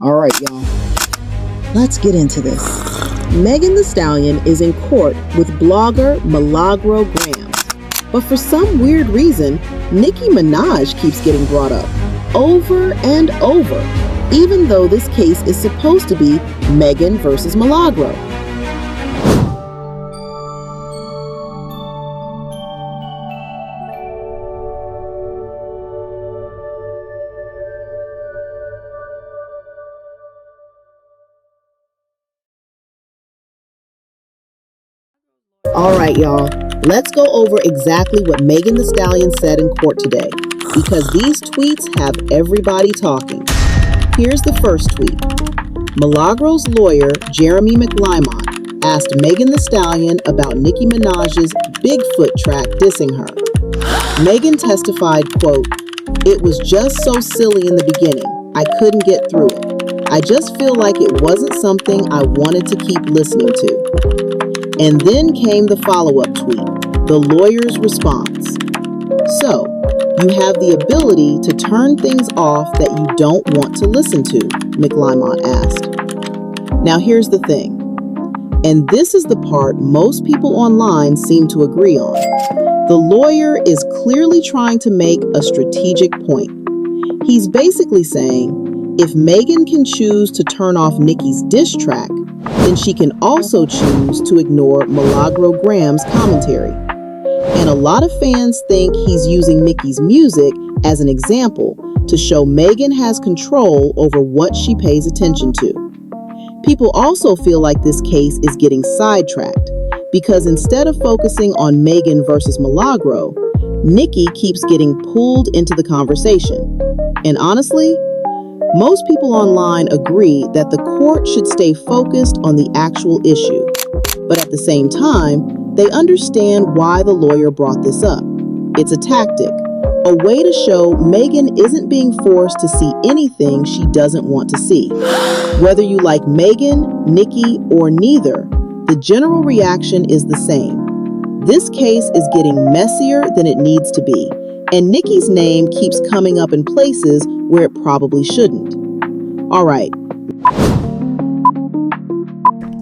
All right, y'all. Let's get into this. Megan Thee Stallion is in court with blogger Milagro Gramms. But for some weird reason, Nicki Minaj keeps getting brought up over and over, even though this case is supposed to be Megan versus Milagro. All right, y'all, let's go over exactly what Megan Thee Stallion said in court today, because these tweets have everybody talking. Here's the first tweet. Milagro's lawyer, Jeremy McLymont, asked Megan Thee Stallion about Nicki Minaj's Bigfoot track dissing her. Megan testified, quote, "It was just so silly in the beginning. I couldn't get through it. I just feel like it wasn't something I wanted to keep listening to." And then came the follow-up tweet, the lawyer's response. "So, you have the ability to turn things off that you don't want to listen to," McLymont asked. Now here's the thing, and this is the part most people online seem to agree on. The lawyer is clearly trying to make a strategic point. He's basically saying, if Megan can choose to turn off Nicki's diss track, then she can also choose to ignore Milagro Gramms' commentary. And a lot of fans think he's using Nicki's music as an example to show Megan has control over what she pays attention to. People also feel like this case is getting sidetracked because instead of focusing on Megan versus Milagro, Nicki keeps getting pulled into the conversation. And honestly, most people online agree that the court should stay focused on the actual issue. But at the same time, they understand why the lawyer brought this up. It's a tactic, a way to show Megan isn't being forced to see anything she doesn't want to see. Whether you like Megan, Nicki, or neither, the general reaction is the same. This case is getting messier than it needs to be, and Nicki's name keeps coming up in places where it probably shouldn't. All right.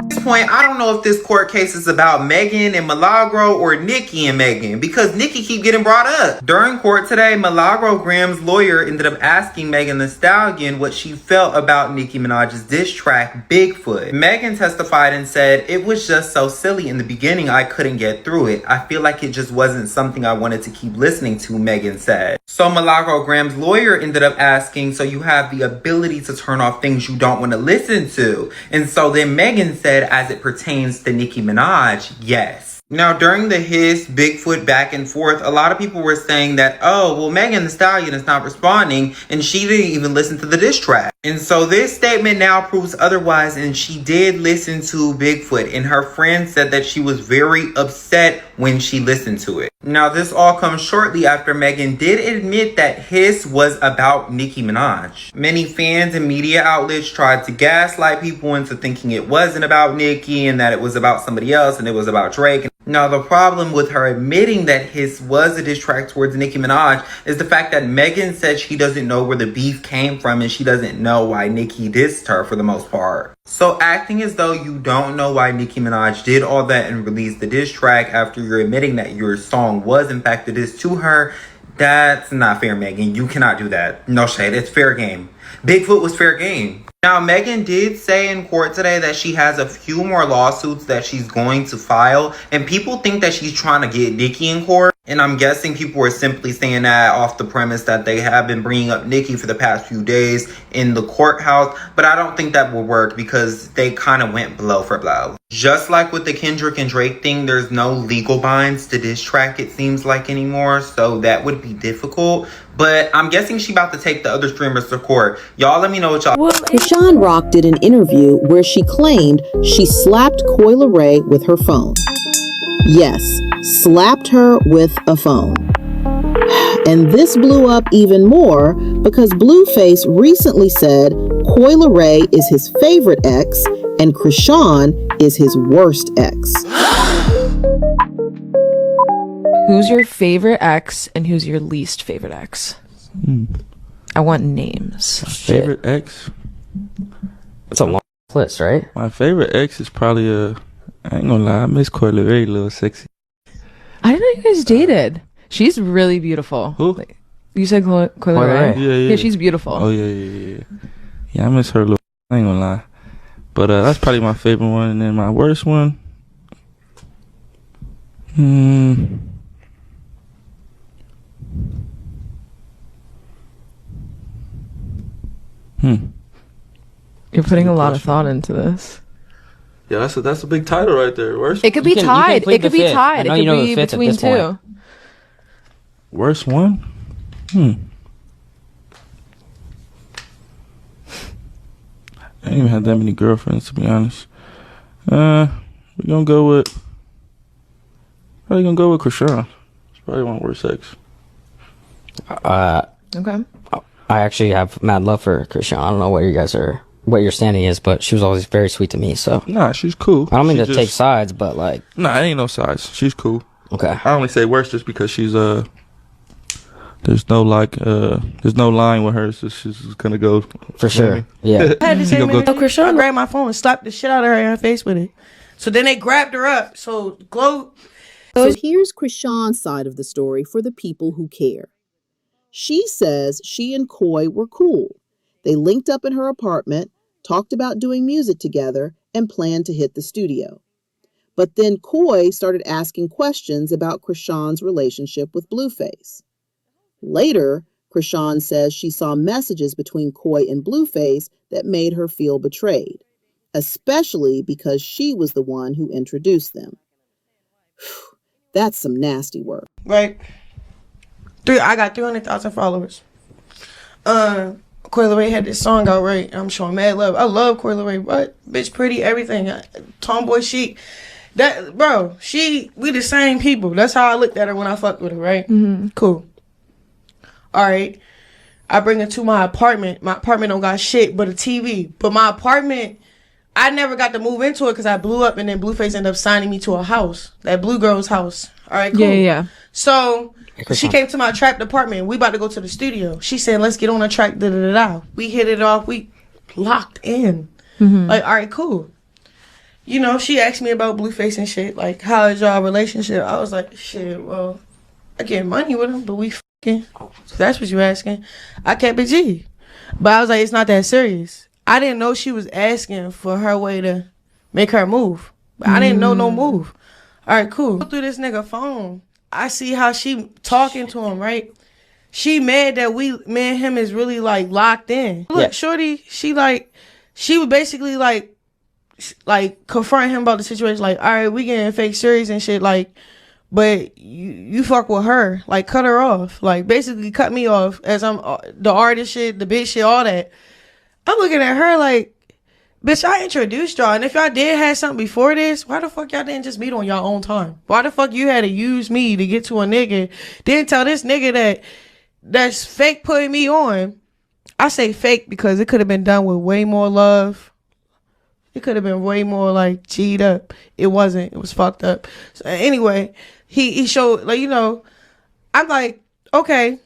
At this point, I don't know if this court case is about Megan and Milagro or Nicki and Megan, because Nicki keep getting brought up. During court today, Milagro Gramms' lawyer ended up asking Megan Thee Stallion what she felt about Nicki Minaj's diss track, Bigfoot. Megan testified and said, "It was just so silly in the beginning, I couldn't get through it. I feel like it just wasn't something I wanted to keep listening to," Megan said. So Milagro Gramms' lawyer ended up asking, "So you have the ability to turn off things you don't want to listen to?" And so then Megan said, as it pertains to Nicki Minaj, yes. Now, during the his Bigfoot back and forth, a lot of people were saying that, oh, well, Megan Thee Stallion is not responding and she didn't even listen to the diss track. And so this statement now proves otherwise, and she did listen to Bigfoot, and her friend said that she was very upset when she listened to it. Now, this all comes shortly after Megan did admit that his was about Nicki Minaj. Many fans and media outlets tried to gaslight people into thinking it wasn't about Nicki and that it was about somebody else and it was about Drake. Now, the problem with her admitting that his was a diss track towards Nicki Minaj is the fact that Megan said she doesn't know where the beef came from and she doesn't know why Nicki dissed her for the most part. So acting as though you don't know why Nicki Minaj did all that and released the diss track after you're admitting that your song was in fact a diss to her, that's not fair, Megan. You cannot do that. No shade. It's fair game. Bigfoot was fair game. Now, Megan did say in court today that she has a few more lawsuits that she's going to file, and people think that she's trying to get Nicki in court. And I'm guessing people are simply saying that off the premise that they have been bringing up Nicki for the past few days in the courthouse. But I don't think that will work because they kind of went blow for blow. Just like with the Kendrick and Drake thing, there's no legal binds to diss track, it seems like, anymore. So that would be difficult. But I'm guessing she about to take the other streamers to court. Y'all let me know what y'all... Chrisean Rock did an interview where she claimed she slapped Coi Leray with her phone. Yes, slapped her with a phone. And this blew up even more because Blueface recently said Coi Leray is his favorite ex and Chrisean is his worst ex. Who's your favorite ex and who's your least favorite ex? I want names. Favorite ex? Flits, right? My favorite ex is probably I ain't gonna lie, I miss Coi Leray, a little sexy. I didn't know you guys dated. She's really beautiful. Who? You said Coi Leray? Yeah, she's beautiful. Oh yeah. Yeah, I miss her a little. I ain't gonna lie. But that's probably my favorite one. And then my worst one. You're putting a lot of thought into this. Yeah, that's a big title right there. Worst. It could be tied. It could be tied. It could be between two. Worst one? I ain't even had that many girlfriends, to be honest. We're gonna go with Chrisean. It's probably my worst ex. Okay. I actually have mad love for Chrisean. I don't know what your standing is, but she was always very sweet to me. So Nah, she's cool. I don't mean to take sides, but like, nah, it ain't no sides. She's cool. Okay. I only say worst just because she's there's no line with her, so she's just gonna go for sure. Yeah. I had the same Chrisean grabbed my phone and slapped the shit out of her in her face with it. So then they grabbed her up. So Glow. So here's Chrisean's side of the story for the people who care. She says she and Coi were cool. They linked up in her apartment, talked about doing music together, and planned to hit the studio. But then Coi started asking questions about Chrisean's relationship with Blueface. Later, Chrisean says she saw messages between Coi and Blueface that made her feel betrayed, especially because she was the one who introduced them. That's some nasty work. Right. I got 300,000 followers. Coi Leray had this song out, right? I'm showing mad love. I love Coi Leray. What? Bitch, pretty, everything. Tomboy chic. That, bro, we the same people. That's how I looked at her when I fucked with her, right? Mm-hmm. Cool. All right. I bring her to my apartment. My apartment don't got shit but a TV. But my apartment, I never got to move into it because I blew up and then Blueface ended up signing me to a house. That Blue Girl's house. All right, cool. Yeah. So she came to my trapped apartment. We about to go to the studio. She said, let's get on a track, da-da-da-da. We hit it off. We locked in. Mm-hmm. Like, all right, cool. You know, she asked me about Blueface and shit. Like, how is y'all relationship? I was like, shit, well, I get money with him, but we fucking. So that's what you asking. I kept it G. But I was like, it's not that serious. I didn't know she was asking for her way to make her move. But I didn't know no move. All right, cool. Go through this nigga phone. I see how she talking to him, right? She mad that me and him is really like locked in. Look, shorty, she was basically like confronting him about the situation. Like, all right, we getting fake serious and shit. Like, but you fuck with her. Like, cut her off. Like, basically cut me off as I'm the artist shit, the bitch shit, all that. I'm looking at her like, bitch, I introduced y'all, and if y'all did have something before this, why the fuck y'all didn't just meet on y'all own time? Why the fuck you had to use me to get to a nigga? Then tell this nigga that's fake putting me on. I say fake because it could have been done with way more love. It could have been way more like G'd up. It wasn't. It was fucked up. So anyway, he showed, like, you know, I'm like, okay.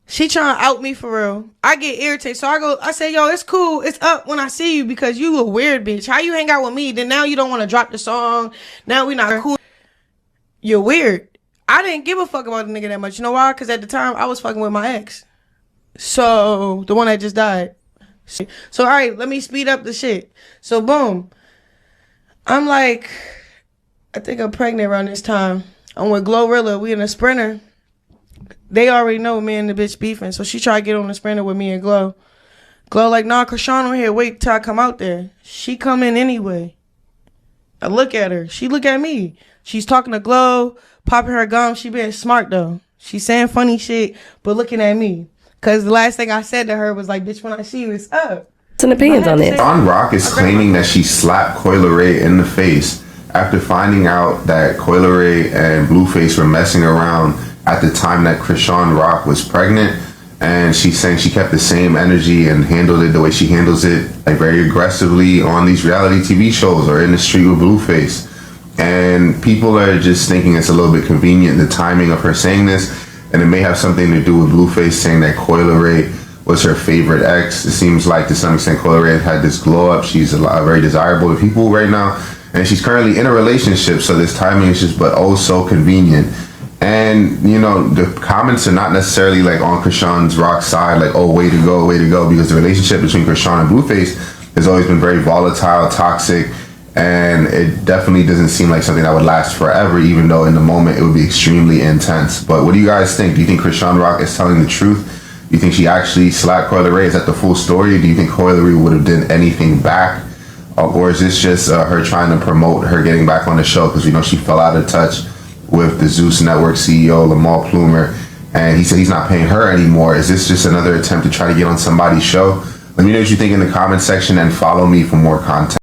She trying to out me for real. I get irritated. So I say, yo, it's cool. It's up when I see you because you a weird bitch. How you hang out with me? Then now you don't want to drop the song. Now we not cool. You're weird. I didn't give a fuck about the nigga that much. You know why? Because at the time, I was fucking with my ex. So, the one that just died. So, all right, let me speed up the shit. So, boom. I'm like, I think I'm pregnant around this time. I'm with Glorilla. We in a Sprinter. They already know me and the bitch beefing. So she tried to get on the Sprinter with me and Glow. Glow like, nah, Chrisean on here. Wait till I come out there. She come in anyway. I look at her. She look at me. She's talking to Glow, popping her gum. She being smart, though. She's saying funny shit, but looking at me. Because the last thing I said to her was like, bitch, when I see you, it's up. Some opinions on this. Chrisean Rock is claiming that she slapped Coi Leray in the face after finding out that Coi Leray and Blueface were messing around at the time that Chrisean Rock was pregnant. And she's saying she kept the same energy and handled it the way she handles it, like very aggressively on these reality TV shows or in the street with Blueface. And people are just thinking it's a little bit convenient, the timing of her saying this. And it may have something to do with Blueface saying that Coi Leray was her favorite ex. It seems like to some extent Coi Leray had this glow up. She's very desirable to people right now, and she's currently in a relationship, so this timing is just but oh so convenient. And you know, the comments are not necessarily like on Chrisean Rock's side, like, oh, way to go, because the relationship between Chrisean and Blueface has always been very volatile, toxic, and it definitely doesn't seem like something that would last forever, even though in the moment it would be extremely intense. But what do you guys think? Do you think Chrisean Rock is telling the truth? Do you think she actually slapped Coi Leray? Is that the full story? Do you think Coi Leray would have done anything back? Or is this just her trying to promote her getting back on the show? Because we know she fell out of touch with the Zeus Network CEO, Lamar Plumer, and he said he's not paying her anymore. Is this just another attempt to try to get on somebody's show? Let me know what you think in the comment section and follow me for more content.